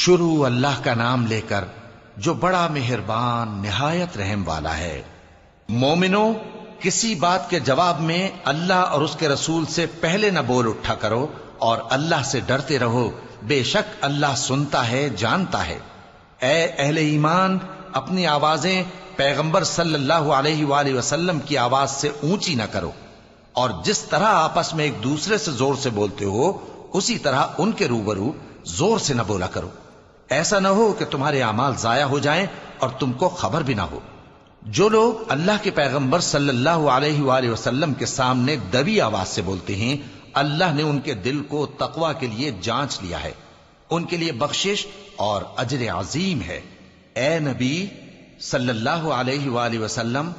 شروع اللہ کا نام لے کر جو بڑا مہربان نہایت رحم والا ہے۔ مومنو، کسی بات کے جواب میں اللہ اور اس کے رسول سے پہلے نہ بول اٹھا کرو اور اللہ سے ڈرتے رہو، بے شک اللہ سنتا ہے، جانتا ہے۔ اے اہل ایمان، اپنی آوازیں پیغمبر صلی اللہ علیہ وآلہ وسلم کی آواز سے اونچی نہ کرو، اور جس طرح آپس میں ایک دوسرے سے زور سے بولتے ہو اسی طرح ان کے روبرو زور سے نہ بولا کرو، ایسا نہ ہو کہ تمہارے اعمال ضائع ہو جائیں اور تم کو خبر بھی نہ ہو۔ جو لوگ اللہ کے پیغمبر صلی اللہ علیہ وآلہ وسلم کے سامنے دبی آواز سے بولتے ہیں، اللہ نے ان کے دل کو تقوی کے لیے جانچ لیا ہے، ان کے لیے بخشش اور اجر عظیم ہے۔ اے نبی صلی اللہ علیہ وآلہ وسلم،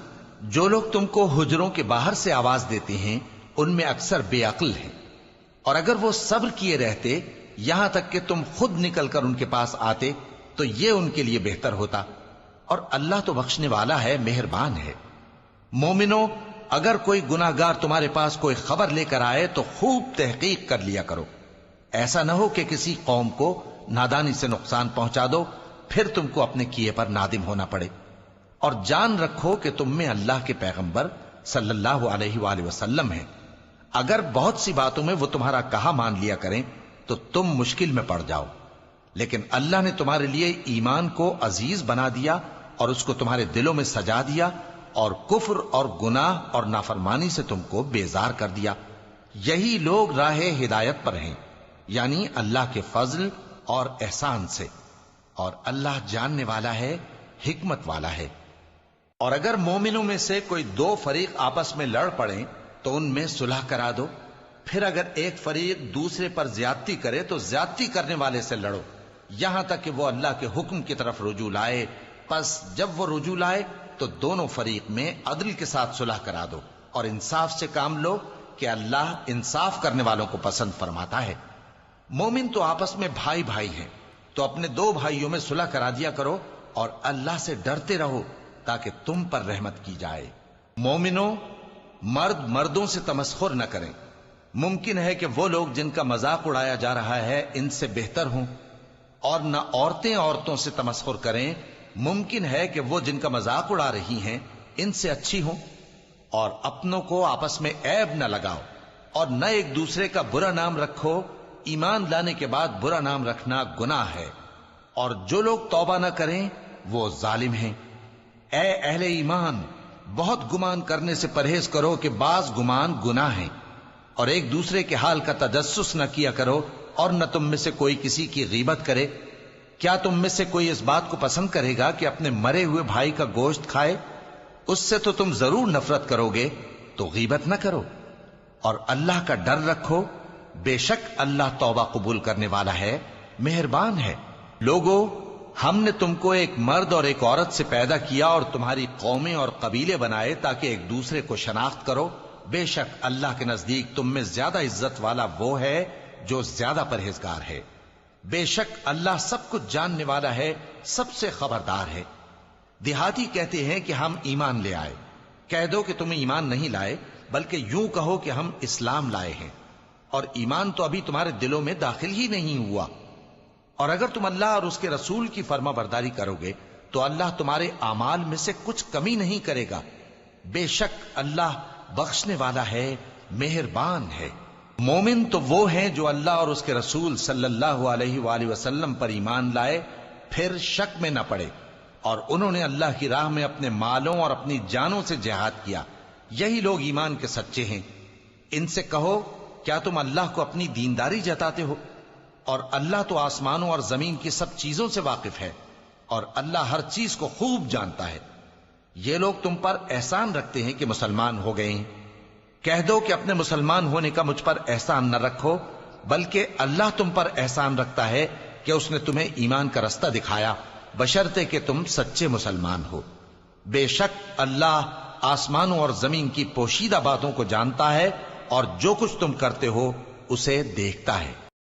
جو لوگ تم کو حجروں کے باہر سے آواز دیتے ہیں ان میں اکثر بے عقل ہیں، اور اگر وہ صبر کیے رہتے یہاں تک کہ تم خود نکل کر ان کے پاس آتے تو یہ ان کے لیے بہتر ہوتا، اور اللہ تو بخشنے والا ہے، مہربان ہے۔ مومنو، اگر کوئی گناہ گار تمہارے پاس کوئی خبر لے کر آئے تو خوب تحقیق کر لیا کرو، ایسا نہ ہو کہ کسی قوم کو نادانی سے نقصان پہنچا دو پھر تم کو اپنے کیے پر نادم ہونا پڑے۔ اور جان رکھو کہ تم میں اللہ کے پیغمبر صلی اللہ علیہ وآلہ وسلم ہیں، اگر بہت سی باتوں میں وہ تمہارا کہا مان لیا کریں تو تم مشکل میں پڑ جاؤ، لیکن اللہ نے تمہارے لیے ایمان کو عزیز بنا دیا اور اس کو تمہارے دلوں میں سجا دیا، اور کفر اور گناہ اور نافرمانی سے تم کو بیزار کر دیا۔ یہی لوگ راہ ہدایت پر ہیں، یعنی اللہ کے فضل اور احسان سے، اور اللہ جاننے والا ہے، حکمت والا ہے۔ اور اگر مومنوں میں سے کوئی دو فریق آپس میں لڑ پڑیں تو ان میں صلح کرا دو، پھر اگر ایک فریق دوسرے پر زیادتی کرے تو زیادتی کرنے والے سے لڑو، یہاں تک کہ وہ اللہ کے حکم کی طرف رجوع لائے۔ پس جب وہ رجوع لائے تو دونوں فریق میں عدل کے ساتھ صلح کرا دو اور انصاف سے کام لو کہ اللہ انصاف کرنے والوں کو پسند فرماتا ہے۔ مومن تو آپس میں بھائی بھائی ہیں، تو اپنے دو بھائیوں میں صلح کرا دیا کرو اور اللہ سے ڈرتے رہو تاکہ تم پر رحمت کی جائے۔ مومنو، مرد مردوں سے تمسخر نہ کریں، ممکن ہے کہ وہ لوگ جن کا مذاق اڑایا جا رہا ہے ان سے بہتر ہوں، اور نہ عورتیں عورتوں سے تمسخر کریں، ممکن ہے کہ وہ جن کا مذاق اڑا رہی ہیں ان سے اچھی ہوں۔ اور اپنوں کو آپس میں عیب نہ لگاؤ اور نہ ایک دوسرے کا برا نام رکھو، ایمان لانے کے بعد برا نام رکھنا گناہ ہے، اور جو لوگ توبہ نہ کریں وہ ظالم ہیں۔ اے اہل ایمان، بہت گمان کرنے سے پرہیز کرو کہ بعض گمان گناہ ہیں، اور ایک دوسرے کے حال کا تجسس نہ کیا کرو، اور نہ تم میں سے کوئی کسی کی غیبت کرے۔ کیا تم میں سے کوئی اس بات کو پسند کرے گا کہ اپنے مرے ہوئے بھائی کا گوشت کھائے؟ اس سے تو تم ضرور نفرت کرو گے، تو غیبت نہ کرو، اور اللہ کا ڈر رکھو، بے شک اللہ توبہ قبول کرنے والا ہے، مہربان ہے۔ لوگو، ہم نے تم کو ایک مرد اور ایک عورت سے پیدا کیا اور تمہاری قومیں اور قبیلے بنائے تاکہ ایک دوسرے کو شناخت کرو، بے شک اللہ کے نزدیک تم میں زیادہ عزت والا وہ ہے جو زیادہ پرہیزگار ہے۔ بے شک اللہ سب کچھ جاننے والا ہے، سب سے خبردار ہے۔ دیہاتی کہتے ہیں کہ ہم ایمان لے آئے، کہہ دو کہ تم ایمان نہیں لائے، بلکہ یوں کہو کہ ہم اسلام لائے ہیں، اور ایمان تو ابھی تمہارے دلوں میں داخل ہی نہیں ہوا۔ اور اگر تم اللہ اور اس کے رسول کی فرما برداری کرو گے تو اللہ تمہارے اعمال میں سے کچھ کمی نہیں کرے گا، بے شک اللہ بخشنے والا ہے، مہربان ہے۔ مومن تو وہ ہیں جو اللہ اور اس کے رسول صلی اللہ علیہ وآلہ وسلم پر ایمان لائے، پھر شک میں نہ پڑے، اور انہوں نے اللہ کی راہ میں اپنے مالوں اور اپنی جانوں سے جہاد کیا، یہی لوگ ایمان کے سچے ہیں۔ ان سے کہو، کیا تم اللہ کو اپنی دینداری جتاتے ہو؟ اور اللہ تو آسمانوں اور زمین کی سب چیزوں سے واقف ہے، اور اللہ ہر چیز کو خوب جانتا ہے۔ یہ لوگ تم پر احسان رکھتے ہیں کہ مسلمان ہو گئے ہیں، کہہ دو کہ اپنے مسلمان ہونے کا مجھ پر احسان نہ رکھو، بلکہ اللہ تم پر احسان رکھتا ہے کہ اس نے تمہیں ایمان کا رستہ دکھایا، بشرطے کہ تم سچے مسلمان ہو۔ بے شک اللہ آسمانوں اور زمین کی پوشیدہ باتوں کو جانتا ہے، اور جو کچھ تم کرتے ہو اسے دیکھتا ہے۔